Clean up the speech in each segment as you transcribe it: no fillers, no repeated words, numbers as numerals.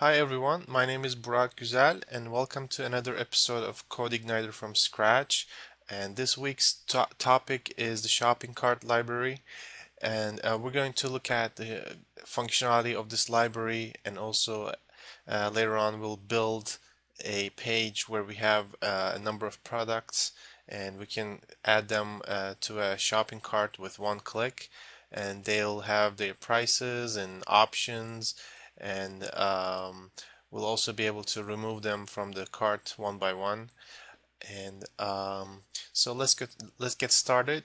Hi everyone, my name is Burak Güzel and welcome to another episode of CodeIgniter from scratch. And this week's topic is the shopping cart library. And we're going to look at the functionality of this library, and also later on we'll build a page where we have a number of products and we can add them to a shopping cart with one click, and they'll have their prices and options, and we'll also be able to remove them from the cart one by one. And so let's get started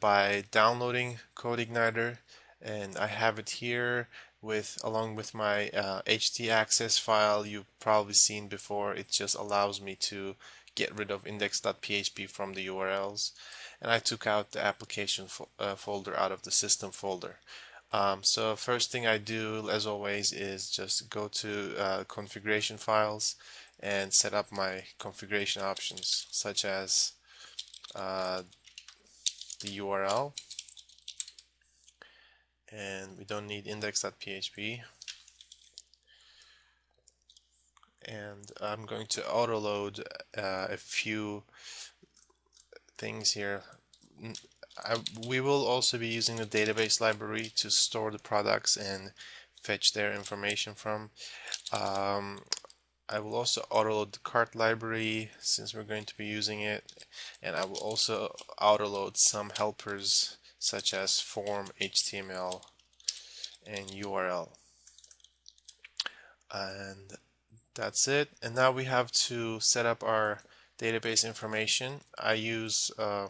by downloading CodeIgniter, and I have it here with along with my htaccess file you've probably seen before. It just allows me to get rid of index.php from the URLs, and I took out the application folder out of the system folder. So first thing I do, as always, is just go to configuration files and set up my configuration options, such as uh, the URL, and we don't need index.php. And I'm going to autoload a few things here. We will also be using the database library to store the products and fetch their information from. Um, I will also autoload the cart library since we're going to be using it, and I will also autoload some helpers such as form, HTML, and URL. And that's it. And now we have to set up our database information. I use uh,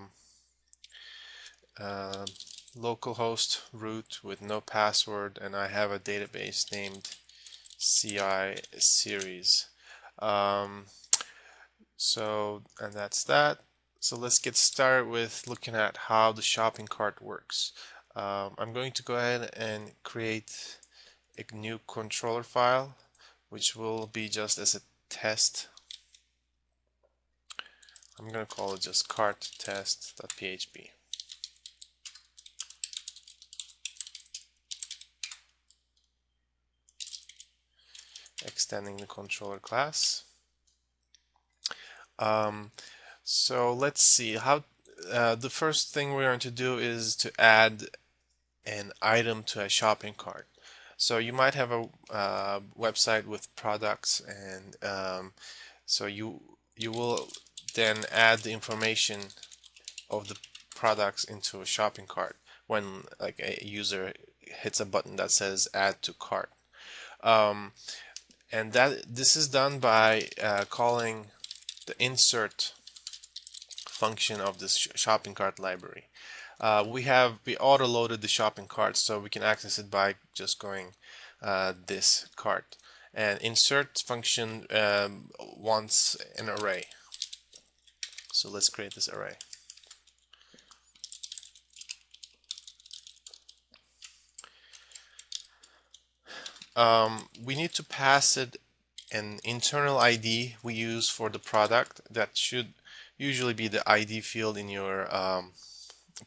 localhost root with no password, and I have a database named CI series. Um, and that's that. So let's get started with looking at how the shopping cart works. I'm going to go ahead and create a new controller file, which will be just as a test. I'm going to call it just cart test.php. Extending the controller class. So let's see how the first thing we're going to do is to add an item to a shopping cart. So you might have a website with products, and so you will then add the information of the products into a shopping cart when like a user hits a button that says add to cart. Um, and this is done by calling the insert function of this shopping cart library. We auto loaded the shopping cart, so we can access it by just going this cart. And insert function wants an array. So let's create this array. We need to pass it an internal ID we use for the product. That should usually be the ID field in your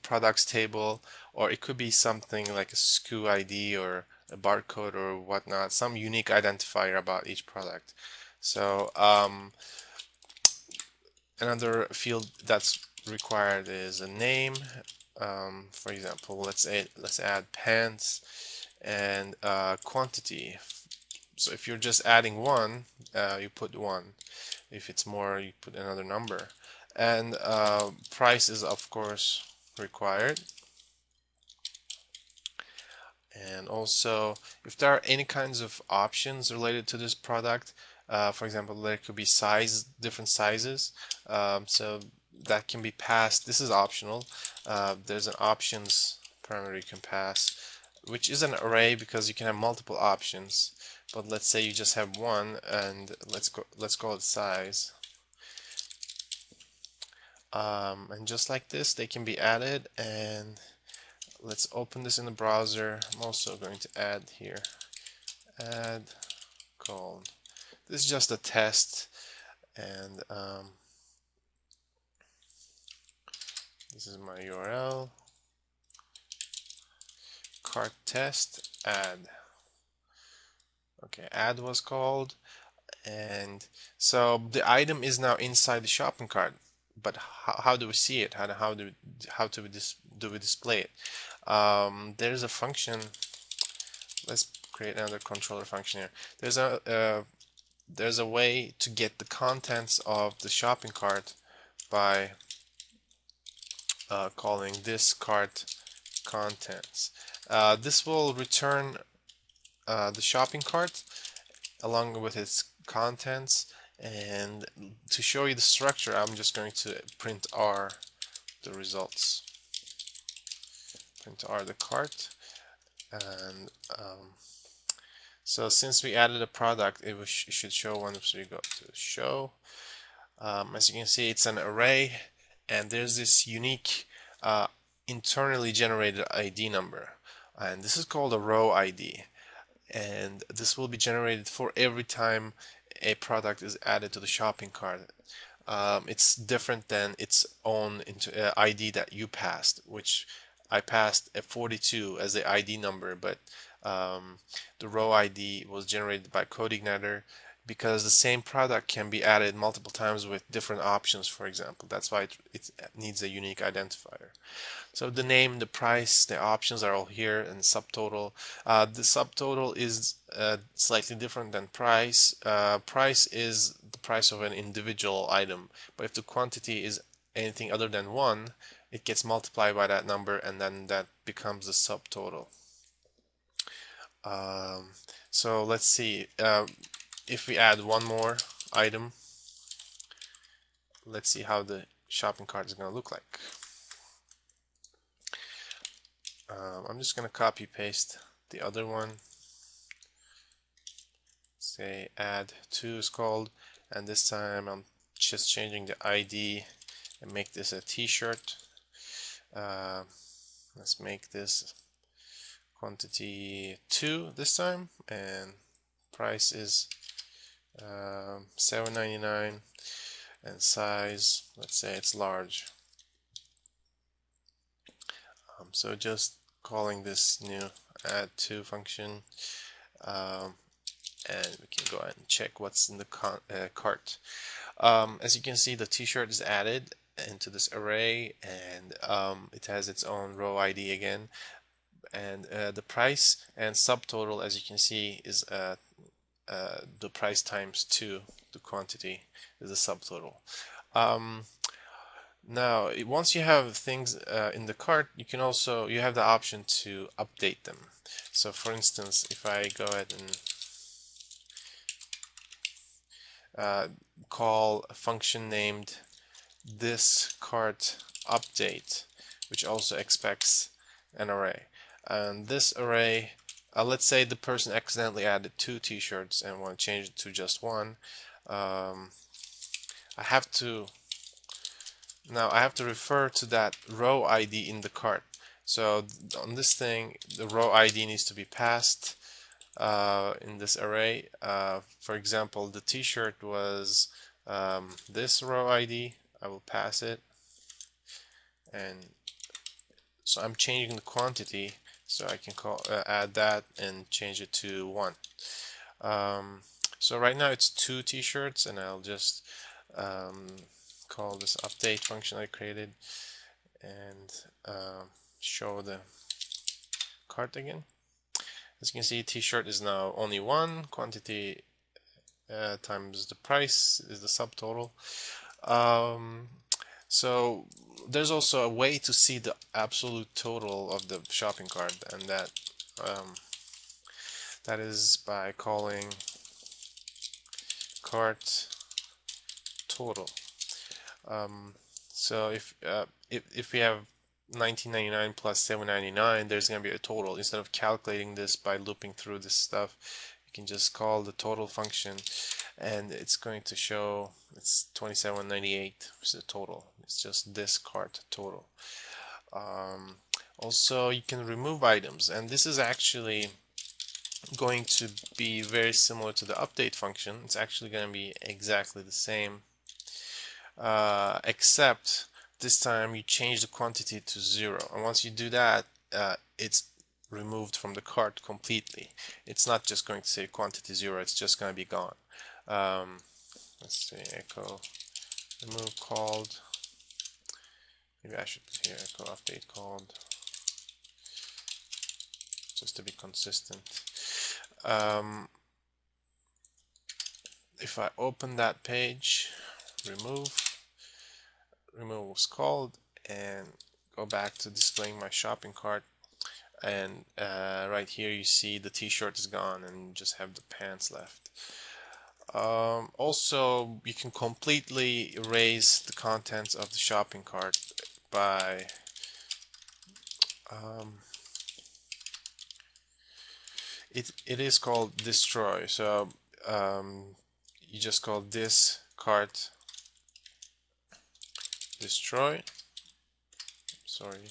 products table, or it could be something like a SKU ID or a barcode or whatnot, some unique identifier about each product. So another field that's required is a name. For example, let's add pants, and quantity. So if you're just adding one, you put one. If it's more, you put another number. And price is of course required. And also, if there are any kinds of options related to this product, for example, there could be different sizes, so that can be passed. This is optional. There's an options parameter you can pass, which is an array because you can have multiple options. But let's say you just have one, and let's call it size. And just like this, they can be added, and let's open this in the browser. I'm also going to add here, add colon. This is just a test, and this is my URL, cart test add. Okay, add was called, and so the item is now inside the shopping cart. But how do we see it? Do we display it? There's a function. Let's create another controller function here. There's a way to get the contents of the shopping cart by calling this cart contents. This will return the shopping cart along with its contents, and to show you the structure, I'm just going to print R the results. Print R the cart, and so since we added a product, it should show once we go to show. As you can see, it's an array, and there's this unique internally generated ID number, and this is called a row ID, and this will be generated for every time a product is added to the shopping cart. It's different than its own ID that you passed, which I passed a 42 as the ID number, but the row ID was generated by CodeIgniter because the same product can be added multiple times with different options, for example. That's why it needs a unique identifier. So the name, the price, the options are all here, and subtotal. The subtotal is slightly different than price. Price is the price of an individual item, but if the quantity is anything other than 1, it gets multiplied by that number, and then that becomes the subtotal. So let's see. If we add one more item, let's see how the shopping cart is going to look like. I'm just going to copy paste the other one. Say add 2 is called, and this time I'm just changing the ID and make this a t-shirt. Let's make this quantity 2 this time, and price is $7.99, and size, let's say it's large. So just calling this new add to function, and we can go ahead and check what's in the cart. As you can see, the t-shirt is added into this array, and it has its own row ID again, and the price and subtotal, as you can see, is the price times 2, the quantity is the subtotal. Now, once you have things in the cart, you have the option to update them. So for instance, if I go ahead and call a function named this cart update, which also expects an array, and this array, let's say the person accidentally added 2 t-shirts and want to change it to just 1. Now I have to refer to that row ID in the cart. So on this thing, the row ID needs to be passed in this array. For example, the t-shirt was this row ID. I will pass it, and so I'm changing the quantity, so I can add that and change it to 1. So right now it's 2 t-shirts, and I'll just call this update function I created and show the cart again. As you can see, t-shirt is now only 1, quantity times the price is the subtotal. So there's also a way to see the absolute total of the shopping cart, and that is by calling cart total. So if we have 19.99 plus 7.99, there's going to be a total. Instead of calculating this by looping through this stuff, you can just call the total function, and it's going to show it's 27.98, which is the total. It's just this cart total. Also, you can remove items, and this is actually going to be very similar to the update function. It's actually going to be exactly the same, except this time you change the quantity to 0, and once you do that, it's removed from the cart completely. It's not just going to say quantity 0, it's just going to be gone. Let's say echo remove called. Maybe I should put here echo update called, just to be consistent. If I open that page, remove was called, and go back to displaying my shopping cart, and right here you see the t-shirt is gone and you just have the pants left. Also, you can completely erase the contents of the shopping cart by it is called destroy. So you just call this cart destroy, sorry,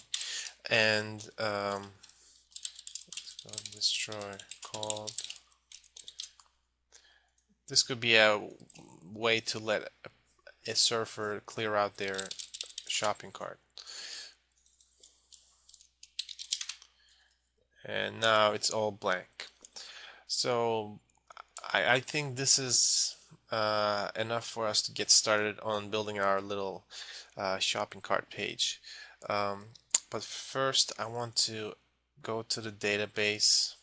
and destroy called. This could be a way to let a surfer clear out their shopping cart. And now it's all blank. So I think this is enough for us to get started on building our little shopping cart page. But first I want to go to the database.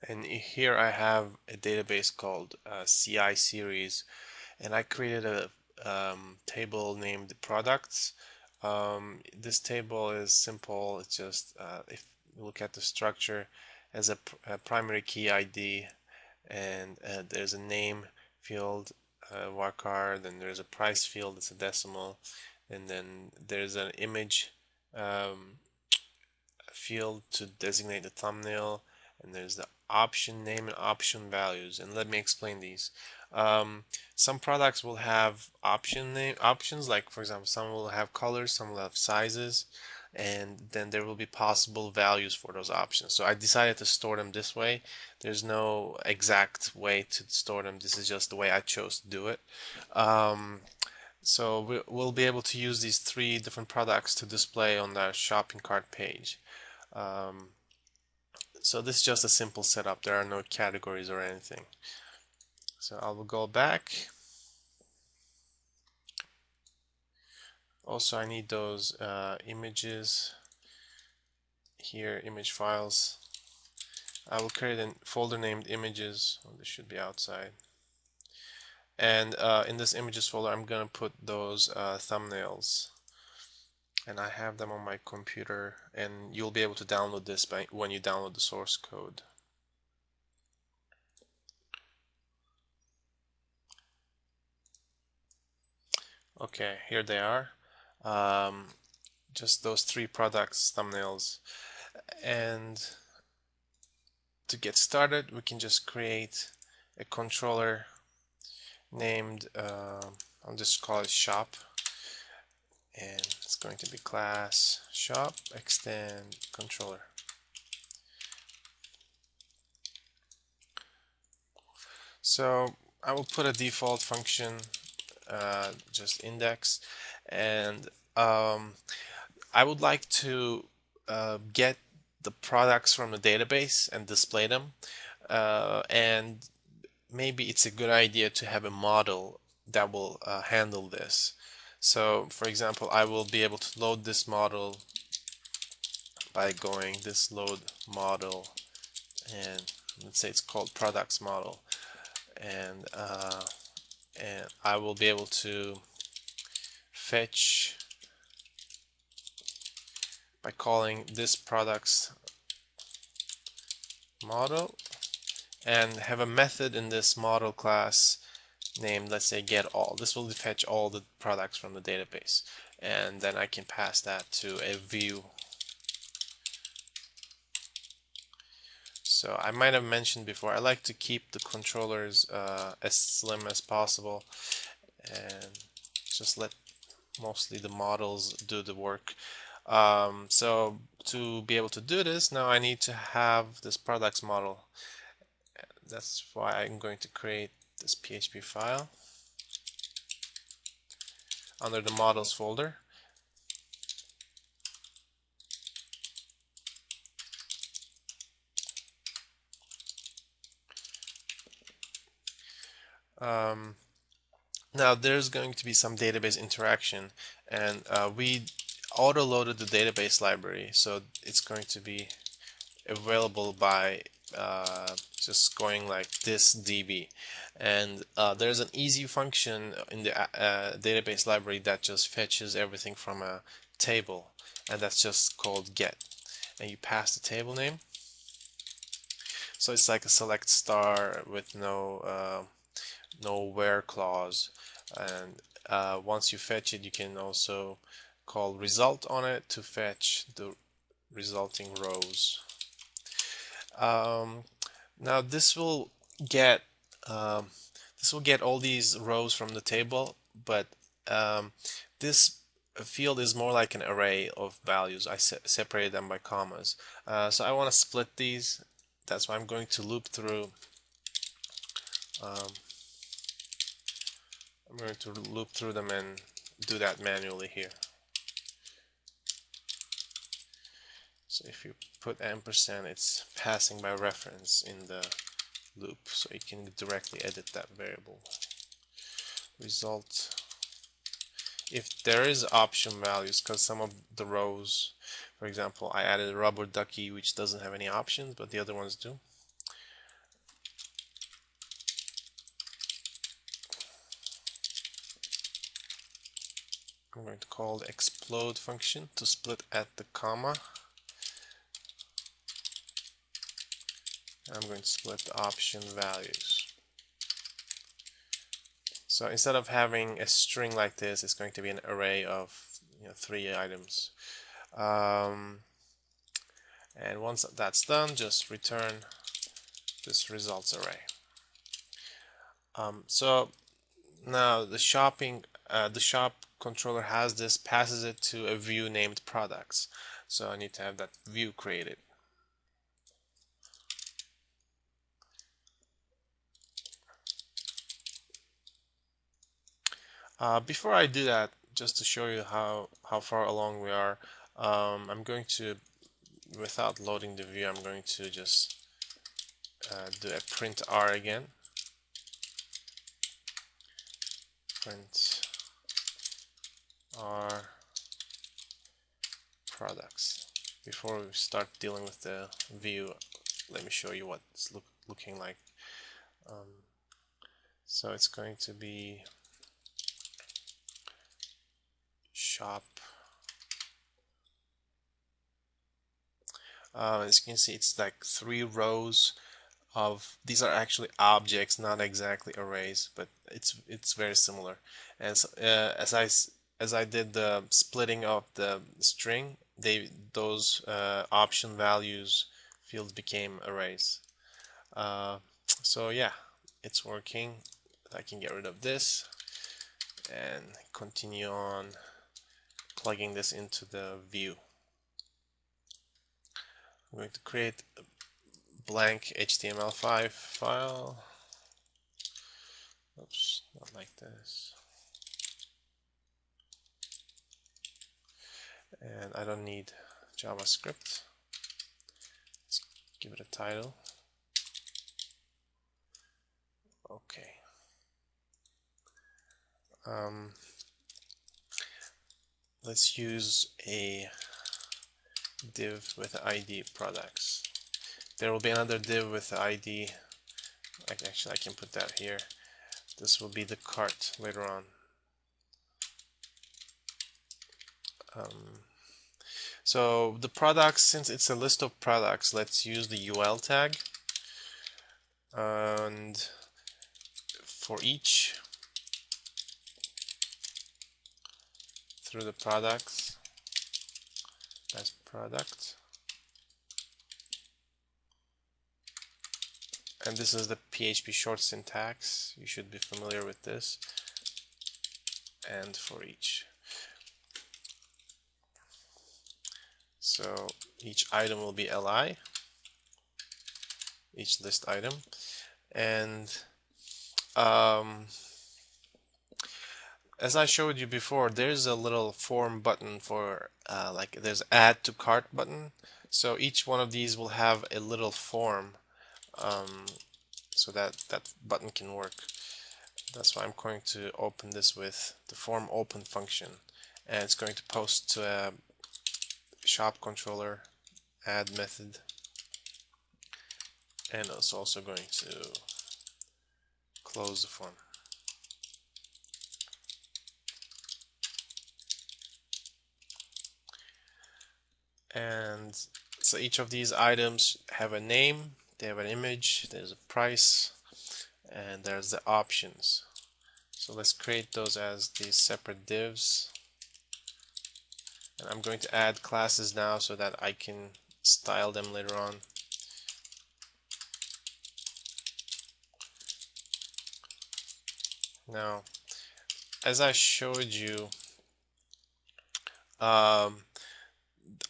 And here I have a database called CI series, and I created a table named products. This table is simple. It's just if you look at the structure, as a primary key ID, and there's a name field, varchar, then there's a price field, it's a decimal, and then there's an image field to designate the thumbnail, and there's the option name and option values. And let me explain these. Some products will have options, like for example, some will have colors, some will have sizes, and then there will be possible values for those options. So I decided to store them this way. There's no exact way to store them. This is just the way I chose to do it. So we'll be able to use these 3 different products to display on the shopping cart page. So this is just a simple setup. There are no categories or anything. So I will go back. Also, I need those images here, image files. I will create a folder named images. Oh, this should be outside. And in this images folder, I'm going to put those thumbnails. And I have them on my computer, and you'll be able to download this when you download the source code. Okay, here they are. Just those 3 products thumbnails. And to get started, we can just create a controller named, I'll just call it shop, and it's going to be class shop extend controller. So I will put a default function, just index, and I would like to get the products from the database and display them, and maybe it's a good idea to have a model that will handle this. So for example, I will be able to load this model by going this load model, and let's say it's called products model, and I will be able to fetch by calling this products model, and have a method in this model class named, let's say, get all. This will fetch all the products from the database, and then I can pass that to a view. So I might have mentioned before, I like to keep the controllers as slim as possible and just let mostly the models do the work. So to be able to do this, now I need to have this products model. That's why I'm going to create this PHP file. under the models folder. Now there's going to be some database interaction, and we auto-loaded the database library, so it's going to be available by just going like this db, and there's an easy function in the database library that just fetches everything from a table, and that's just called get, and you pass the table name. So it's like a select star with no where clause, and once you fetch it, you can also call result on it to fetch the resulting rows. Now get um, this will get all these rows from the table, but this field is more like an array of values. I separated them by commas, so I want to split these. That's why I'm going to loop through. Um, I'm going to loop through them and do that manually here. So if you put ampersand, it's passing by reference in the loop, so you can directly edit that variable. Result. If there is option values, because some of the rows, for example, I added a rubber ducky which doesn't have any options, but the other ones do. I'm going to call the explode function to split at the comma. I'm going to split the option values. So instead of having a string like this, it's going to be an array of 3 items. And once that's done, just return this results array. So now the shop controller has this, passes it to a view named products. So I need to have that view created. Before I do that, just to show you how far along we are, I'm going to, without loading the view, I'm going to just do a print r again. Print r products. Before we start dealing with the view, let me show you what it's looking like. So it's going to be shop. As you can see, it's like 3 rows of, these are actually objects, not exactly arrays, but it's very similar. And so, as I did the splitting of the string, those option values fields became arrays. So yeah, it's working. I can get rid of this and continue on plugging this into the view. I'm going to create a blank HTML5 file. Oops, not like this. And I don't need JavaScript. Let's give it a title. Okay. Let's use a div with ID products. There will be another div with ID. Actually, I can put that here. This will be the cart later on. So the products, since it's a list of products, let's use the UL tag. And for each, through the products, that's product. And this is the PHP short syntax. You should be familiar with this. And for each. So each item will be li, each list item. And as I showed you before, there's a little form button for like there's add to cart button. So each one of these will have a little form, um, so that that button can work. That's why I'm going to open this with the form open function, and it's going to post to a shop controller add method, and it's also going to close the form. And so each of these items have a name, they have an image, there's a price, and there's the options. So let's create those as these separate divs. And I'm going to add classes now so that I can style them later on. Now, as I showed you,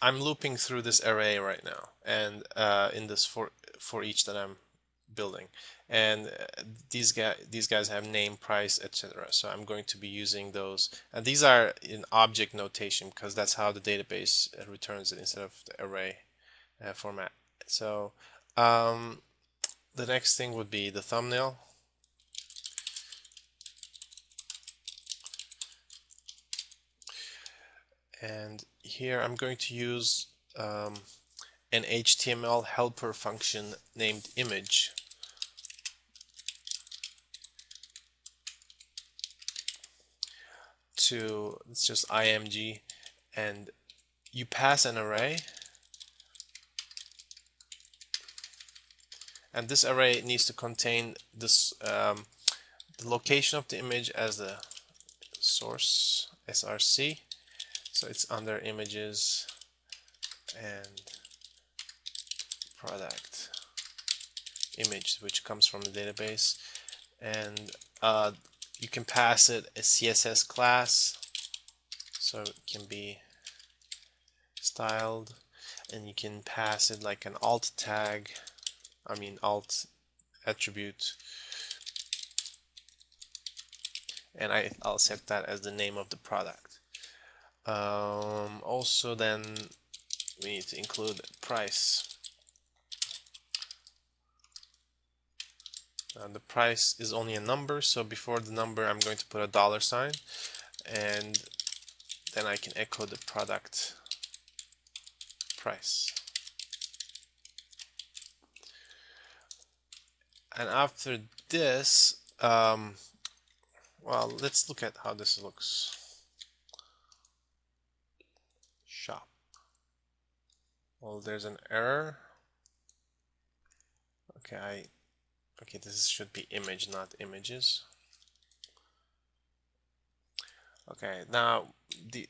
I'm looping through this array right now, and in this for each that I'm building, and these guys have name, price, etc. So I'm going to be using those, and these are in object notation because that's how the database returns it instead of the array format. So the next thing would be the thumbnail. And here I'm going to use an HTML helper function named image to, it's just img, and you pass an array, and this array needs to contain this the location of the image as the source src, so it's under images and product image, which comes from the database, and you can pass it a CSS class, so it can be styled, and you can pass it like an alt tag, alt attribute, and I'll set that as the name of the product. Also then we need to include price. The price is only a number, so before the number I'm going to put a $sign, and then I can echo the product price. And after this, well, let's look at how this looks. Shop. Well, there's an error. Okay, this should be image, not images. Okay, now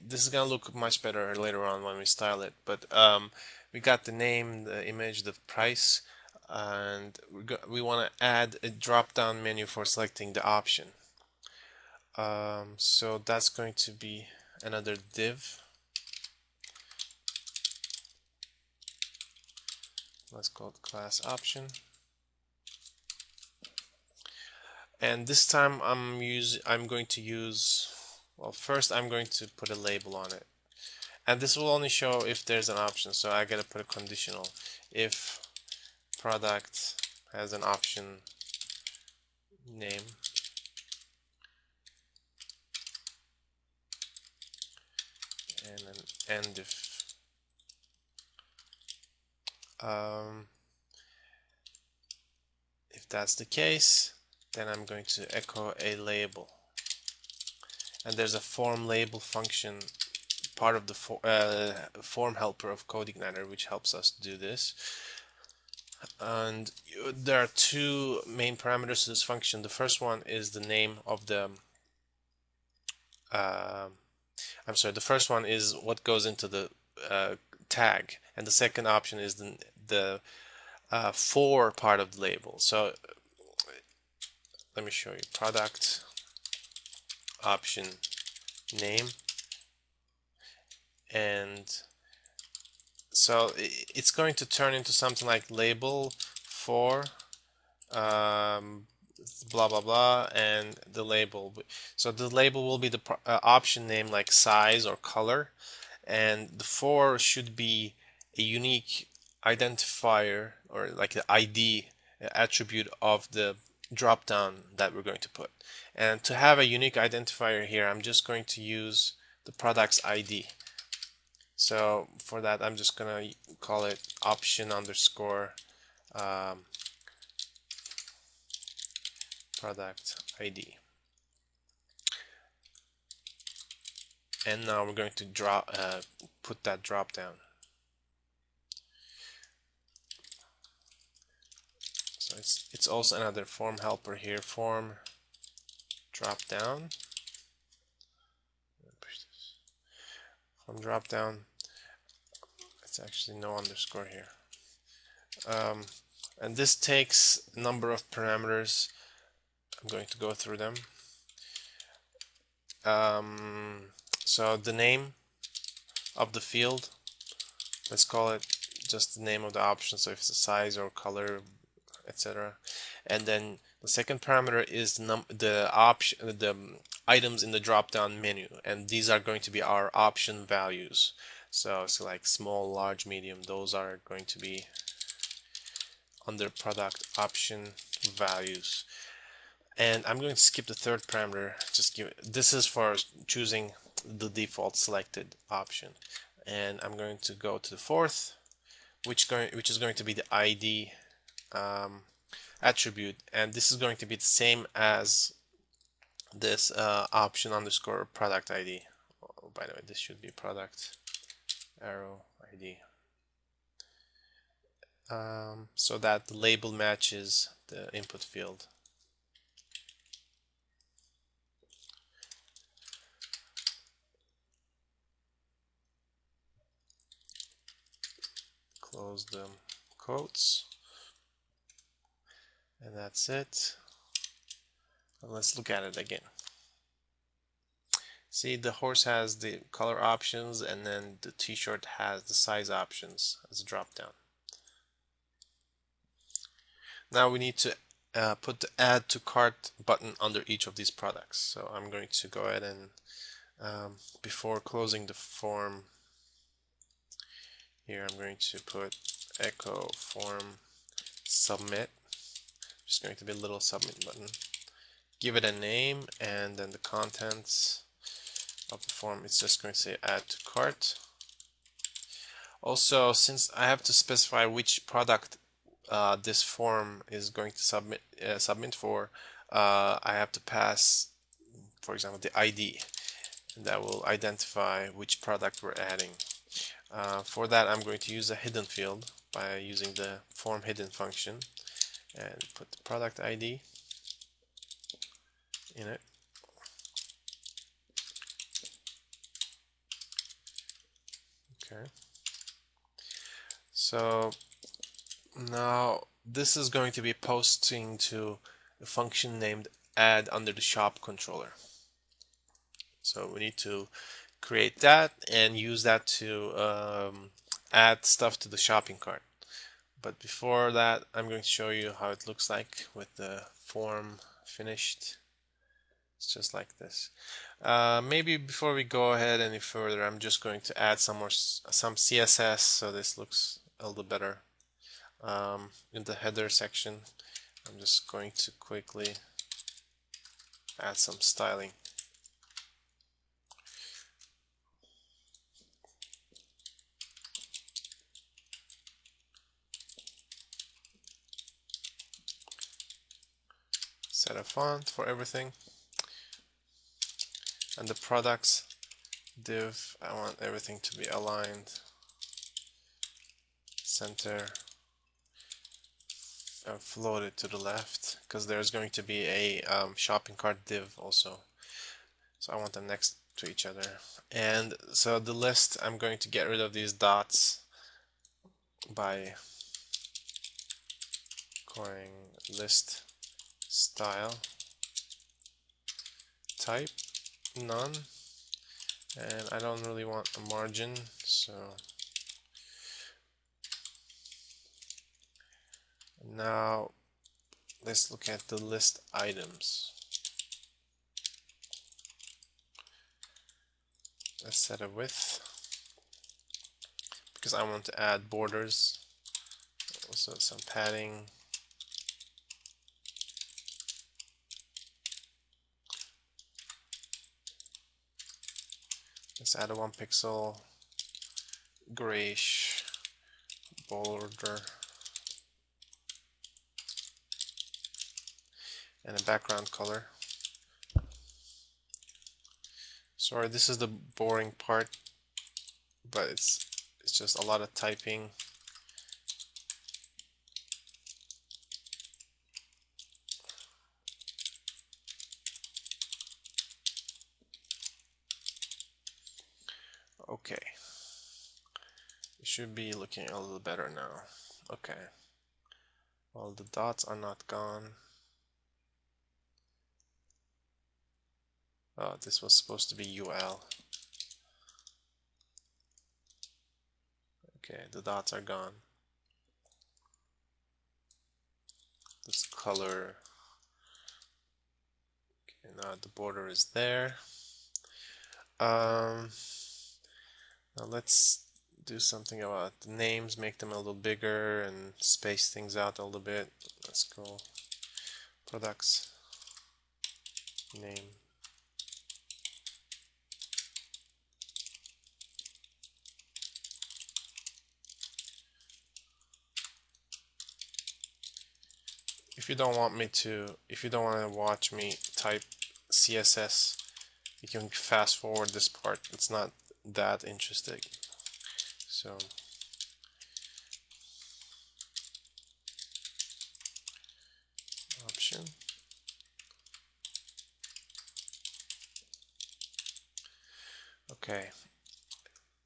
this is gonna look much better later on when we style it, but we got the name, the image, the price, and we want to add a drop-down menu for selecting the option. So that's going to be another div. Let's call it class option. And this time I'm going to use, well, first I'm going to put a label on it, and this will only show if there's an option, so I gotta put a conditional if product has an option name, and an end if that's the case, then I'm going to echo a label, and there's a form label function, part of the form helper of CodeIgniter, which helps us do this. And there are two main parameters to this function. The first one is the name of the the first one is what goes into the tag, and the second option is the for part of the label. So let me show you. Product option name, and so it's going to turn into something like label for blah blah blah, and the label. So the label will be the option name like size or color, and the for should be a unique identifier or like the ID attribute of the drop down that we're going to put. And to have a unique identifier here, I'm just going to use the product's ID. So for that, I'm just gonna call it option underscore product ID. And now we're going to put that drop down. So it's also another form helper here, form drop down. From drop down, it's actually no underscore here. And this takes a number of parameters. I'm going to go through them. So the name of the field, let's call it just the name of the option, so if it's a size or color, etc. And then the second parameter is the items in the drop down menu, and these are going to be our option values. So it's like small, large, medium, those are going to be under product option values. And I'm going to skip the third parameter. This is for choosing the default selected option. And I'm going to go to the fourth, which is going to be the ID attribute, and this is going to be the same as this option underscore product ID. Oh, by the way, this should be product arrow ID, so that the label matches the input field. Close the quotes, and that's it. Let's look at it again. See, the horse has the color options, and then the t-shirt has the size options as a drop down. Now we need to put the add to cart button under each of these products. So I'm going to go ahead and before closing the form here, I'm going to put echo form submit. Just going to be a little submit button. Give it a name, and then the contents of the form, it's just going to say add to cart. Also, since I have to specify which product this form is going to submit for, I have to pass, for example, the ID, and that will identify which product we're adding. For that, I'm going to use a hidden field by using the form hidden function and put the product ID in it. Okay. So now this is going to be posting to a function named add under the shop controller. So we need to create that and use that to add stuff to the shopping cart. But before that, I'm going to show you how it looks like with the form finished. It's just like this. Maybe before we go ahead any further, I'm just going to add some CSS so this looks a little better. In the header section, I'm just going to quickly add some styling. Set a font for everything. And the products div, I want everything to be aligned, center, and floated to the left, because there's going to be a shopping cart div also. So I want them next to each other. And so the list, I'm going to get rid of these dots by calling list style type none, and I don't really want a margin, so now let's look at the list items. Let's set a width because I want to add borders, also some padding. Let's add a 1 pixel grayish border and a background color. Sorry, this is the boring part, but it's just a lot of typing. Okay, it should be looking a little better now. Okay, all the dots are not gone. Oh, this was supposed to be UL. Okay, the dots are gone. This color. Okay, now the border is there. Now let's do something about the names, make them a little bigger and space things out a little bit. Let's go products name. If you don't want to watch me type CSS, you can fast forward this part. It's not that interesting. So option. Okay.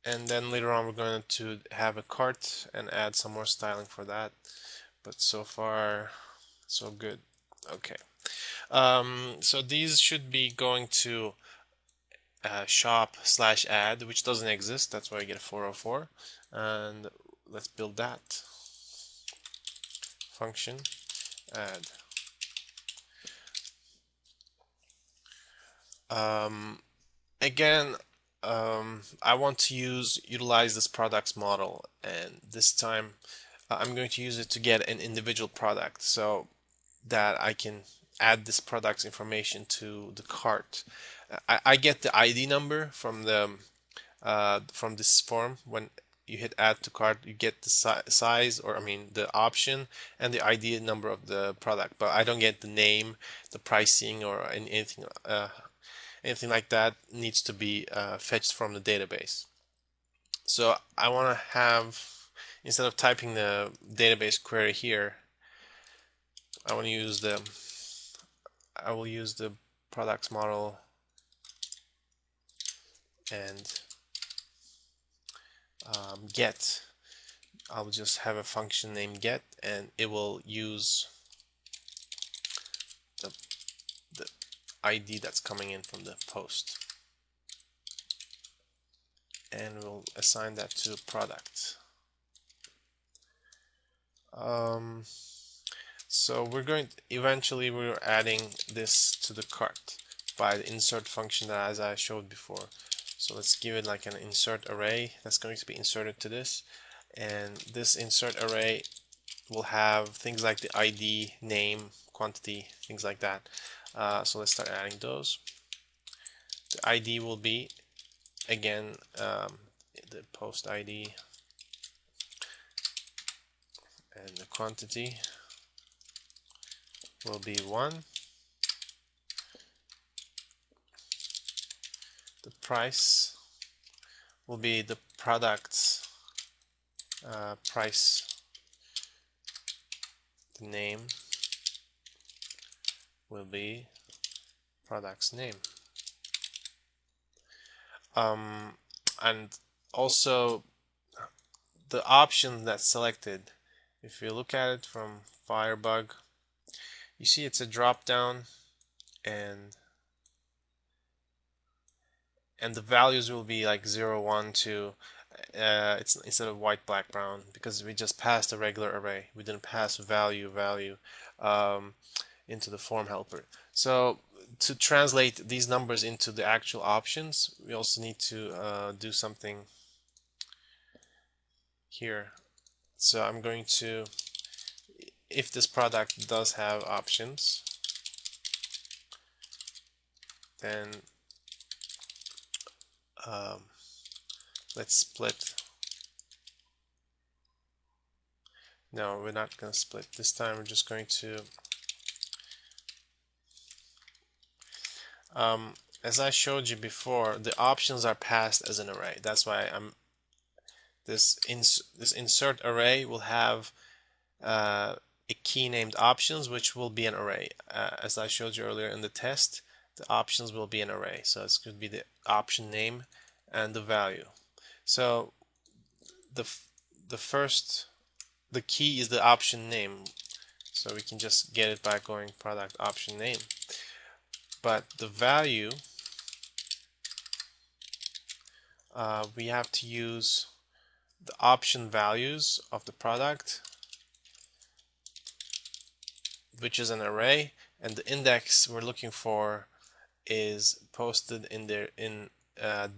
And then later on we're going to have a cart and add some more styling for that. But so far, so good. Okay. So these should be going to shop/add, which doesn't exist. That's why I get a 404. And let's build that function add. Again, I want to utilize this products model, and this time I'm going to use it to get an individual product so that I can add this product's information to the cart. I get the ID number from this form. When you hit add to cart, you get the size, or I mean the option and the ID number of the product, but I don't get the name, the pricing, or anything like that needs to be fetched from the database. So I want to have, instead of typing the database query here, I will use the products model and get. I'll just have a function named get, and it will use the ID that's coming in from the post, and we'll assign that to product. So eventually we're adding this to the cart by the insert function that as I showed before. So let's give it like an insert array that's going to be inserted to this, and this insert array will have things like the ID, name, quantity, things like that. So let's start adding those. The ID will be, again, the post ID, and the quantity will be 1. The price will be the product's price. The name will be product's name. And also the option that's selected, if you look at it from Firebug, you see it's a drop down, and the values will be like 0, 1, 2. it's instead of white, black, brown, because we just passed a regular array. We didn't pass value um, into the form helper. So to translate these numbers into the actual options, we also need to do something here. So I'm going to, if this product does have options, then um, let's split. No, we're not going to split. This time we're just going to, as I showed you before, the options are passed as an array. That's why this insert array will have a key named options, which will be an array. As I showed you earlier in the test, the options will be an array. So it's going to be the option name and the value. So the first, the key is the option name. So we can just get it by going product option name. But the value, we have to use the option values of the product, which is an array, and the index we're looking for is posted in there in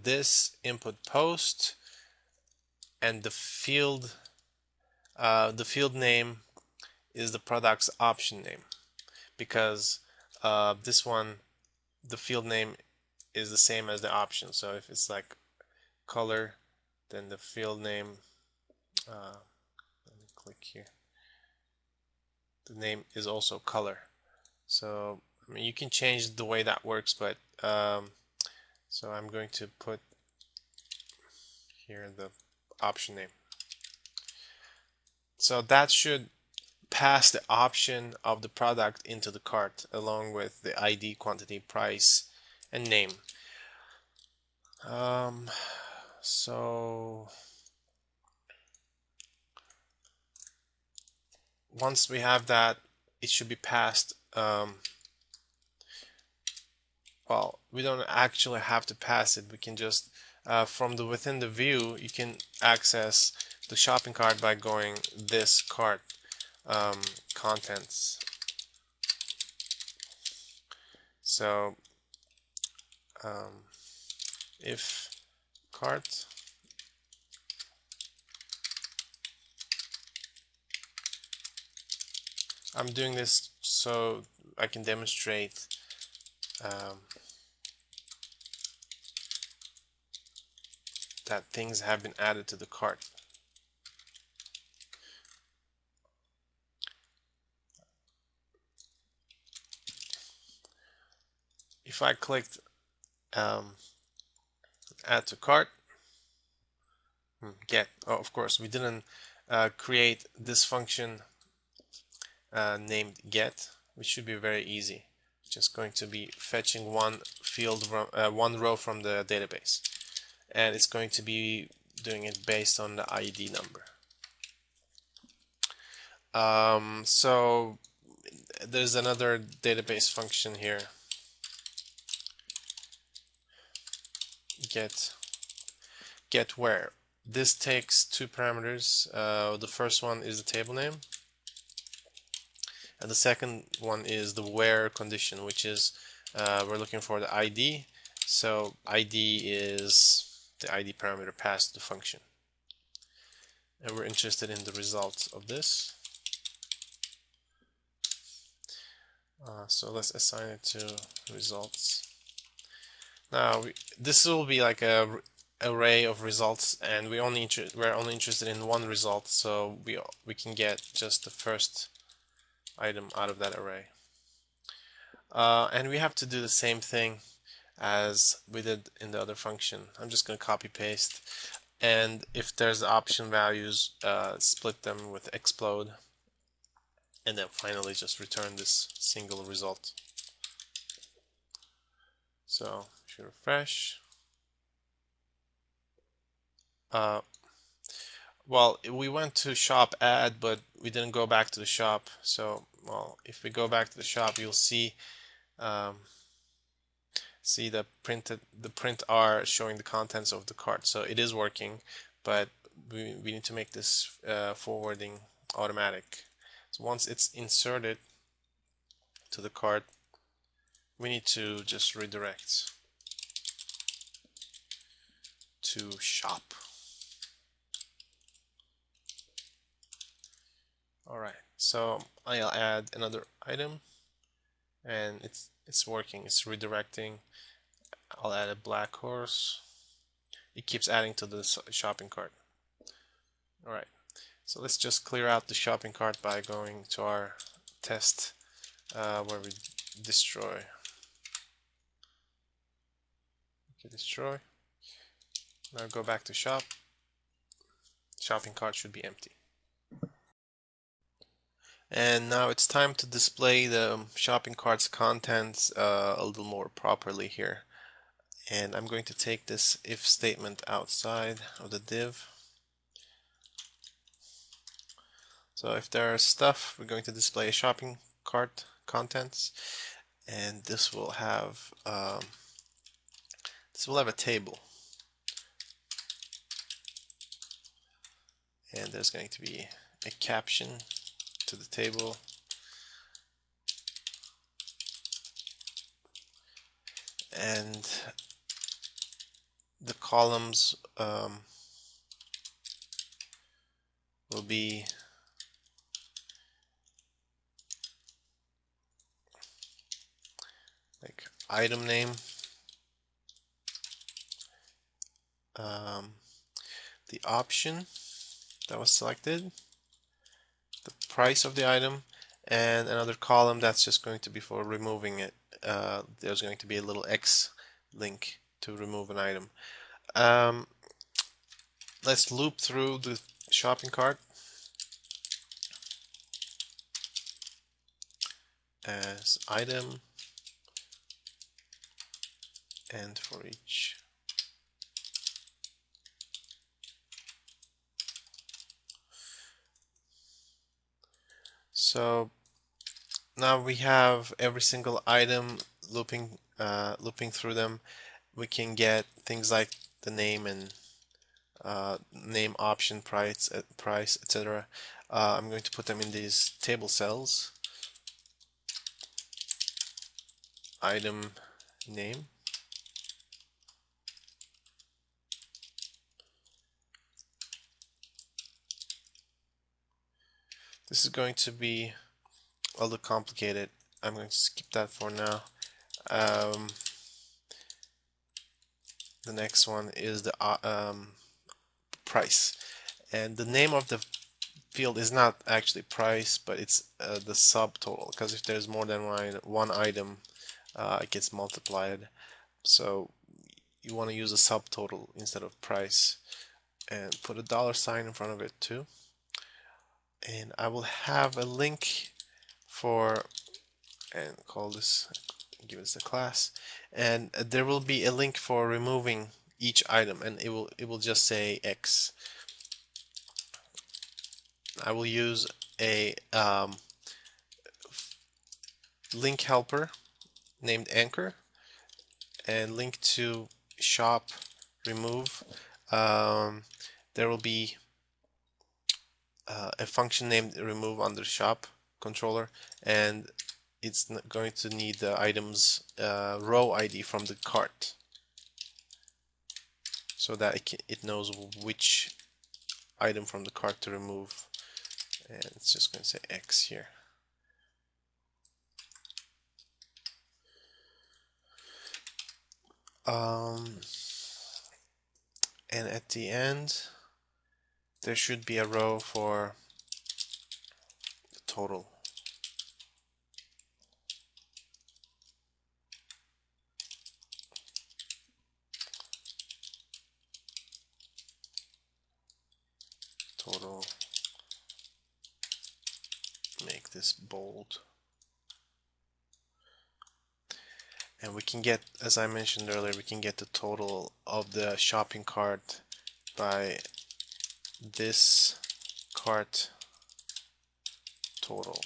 this input post, and the field name is the product's option name, because this one, the field name is the same as the option. So if it's like color, then the field name, let me click here, the name is also color. So I mean, you can change the way that works, but so I'm going to put here the option name. So that should pass the option of the product into the cart along with the ID, quantity, price, and name. So once we have that, it should be passed. Well, we don't actually have to pass it. We can just from the within the view, you can access the shopping cart by going this cart contents. So if cart, I'm doing this so I can demonstrate that things have been added to the cart. If I clicked add to cart, get, oh, of course we didn't create this function named get, which should be very easy. Just going to be fetching one field from one row from the database, and it's going to be doing it based on the ID number. So there's another database function here, get where. This takes two parameters. The first one is the table name, and the second one is the where condition, which is we're looking for the ID. So ID is the ID parameter passed to the function, and we're interested in the results of this. So let's assign it to results. Now this will be like a array of results, and we're only interested in one result, so we can get just the first item out of that array. And we have to do the same thing as we did in the other function. I'm just going to copy paste, and if there's option values, split them with explode, and then finally just return this single result. So if you refresh, well, we went to shop add, but we didn't go back to the shop. So, well, if we go back to the shop, you'll see the print R showing the contents of the cart. So it is working, but we need to make this forwarding automatic. So once it's inserted to the cart, we need to just redirect to shop. Alright, so I'll add another item, and it's working, it's redirecting. I'll add a black horse. It keeps adding to the shopping cart. Alright, so let's just clear out the shopping cart by going to our test where we destroy. Okay, destroy. Now go back to shop. Shopping cart should be empty. And now it's time to display the shopping cart's contents a little more properly here. And I'm going to take this if statement outside of the div. So if there are stuff, we're going to display a shopping cart contents, and this will have a table, and there's going to be a caption to the table, and the columns will be like item name, the option that was selected, the price of the item, and another column that's just going to be for removing it. There's going to be a little X link to remove an item. Let's loop through the shopping cart as item, and for each. So now we have every single item looping through them. We can get things like the name and name, option, price, etc. I'm going to put them in these table cells. Item name, this is going to be a little complicated. I'm going to skip that for now. The next one is the price, and the name of the field is not actually price, but it's the subtotal, because if there's more than one item, it gets multiplied. So you want to use a subtotal instead of price, and put a $ in front of it too. And I will have a link for, and call this, give this a class, and there will be a link for removing each item, and it will just say X. I will use a link helper named anchor, and link to shop remove. There will be a function named remove under shop controller, and it's going to need the item's row ID from the cart, so that it knows which item from the cart to remove. And it's just going to say X here. And at the end, there should be a row for the total. Total. Make this bold. And we can get, as I mentioned earlier, we can get the total of the shopping cart by this cart total,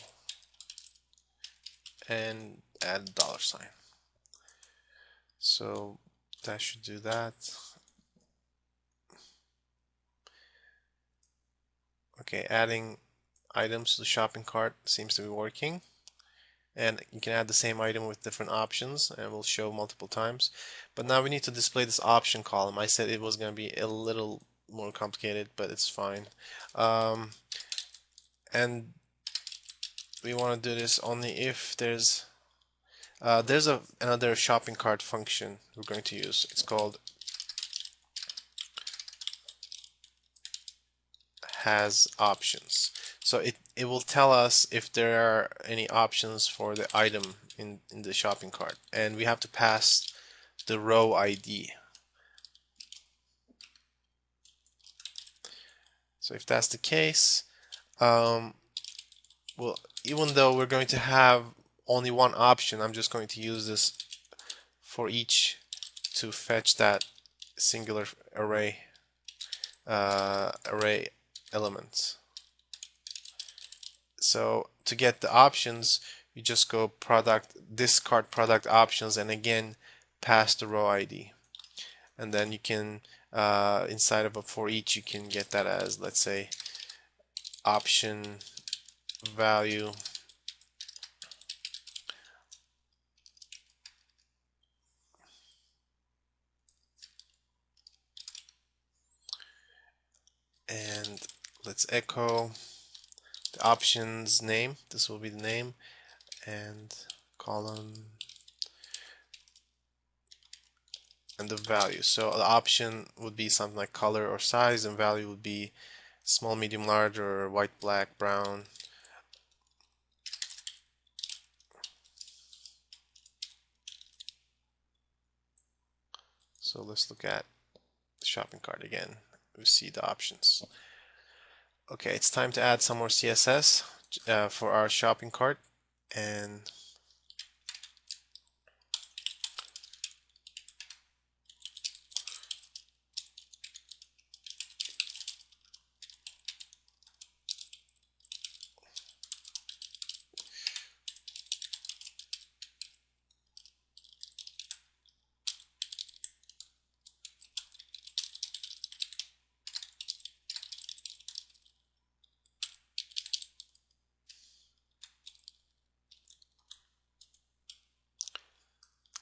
and add $. So that should do that. Okay, adding items to the shopping cart seems to be working. And you can add the same item with different options and we'll show multiple times. But now we need to display this option column. I said it was going to be a little more complicated, but it's fine. And we want to do this only if there's another shopping cart function we're going to use. It's called has options. So it will tell us if there are any options for the item in the shopping cart, and we have to pass the row ID. So if that's the case, well, even though we're going to have only one option, I'm just going to use this for each to fetch that singular array elements. So to get the options, you just go product discard product options and again pass the row ID, and then you can inside of a for each you can get that as, let's say, option value and let's echo the options name. This will be the name, and column and the value. So the option would be something like color or size, and value would be small, medium, large, or white, black, brown. So let's look at the shopping cart again. We see the options. Okay, it's time to add some more CSS for our shopping cart, and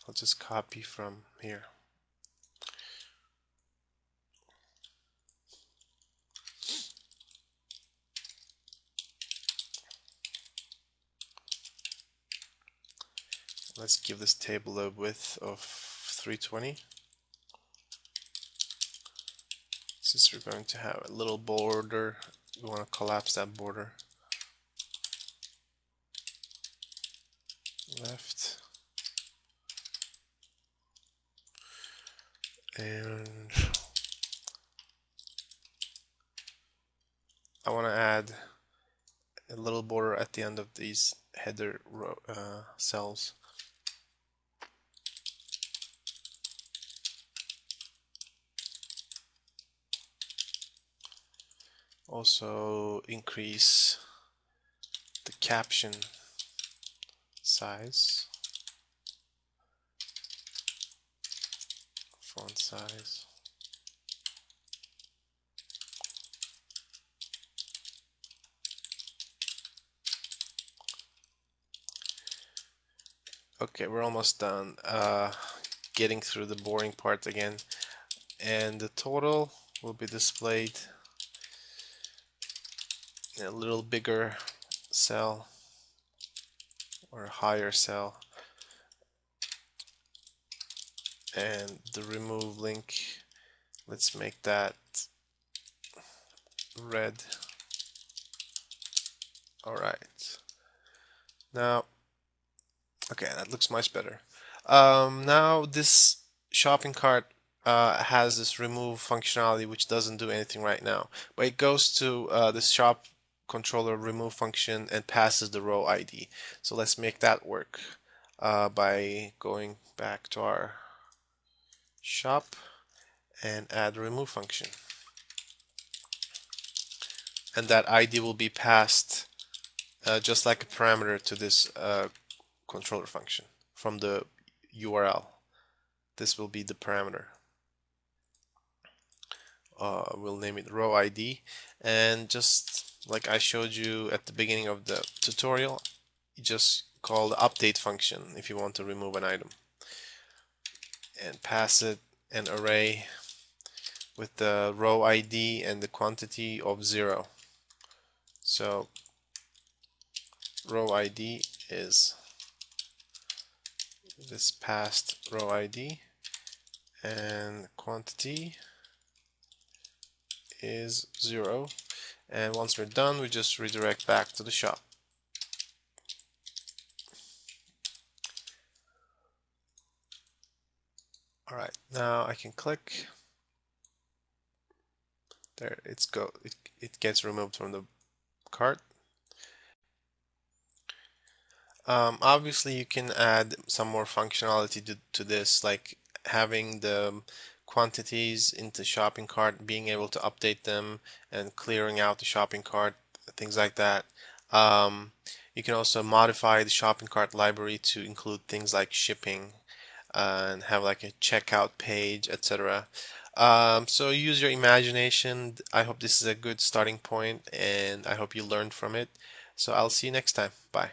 I'll just copy from here. Let's give this table a width of 320. Since we're going to have a little border, we want to collapse that border. Left. And I want to add a little border at the end of these header row, cells. Also increase the caption size, font size. Okay, we're almost done getting through the boring part again, and the total will be displayed in a little bigger cell or a higher cell, and the remove link, let's make that red. Alright, now okay, that looks much better. Now this shopping cart has this remove functionality which doesn't do anything right now, but it goes to the shop controller remove function and passes the row ID. So let's make that work by going back to our shop and add remove function, and that ID will be passed just like a parameter to this controller function from the URL. This will be the parameter. We'll name it row ID, and just like I showed you at the beginning of the tutorial, you just call the update function if you want to remove an item and pass it an array with the row ID and the quantity of 0. So row ID is this past row ID and quantity is 0. And once we're done, we just redirect back to the shop. Alright, now I can click. There, it gets removed from the cart. Obviously, you can add some more functionality to this, like having the quantities into shopping cart, being able to update them and clearing out the shopping cart, things like that. Um, you can also modify the shopping cart library to include things like shipping and have like a checkout page, etc. So use your imagination. I hope this is a good starting point and I hope you learned from it. So I'll see you next time. Bye.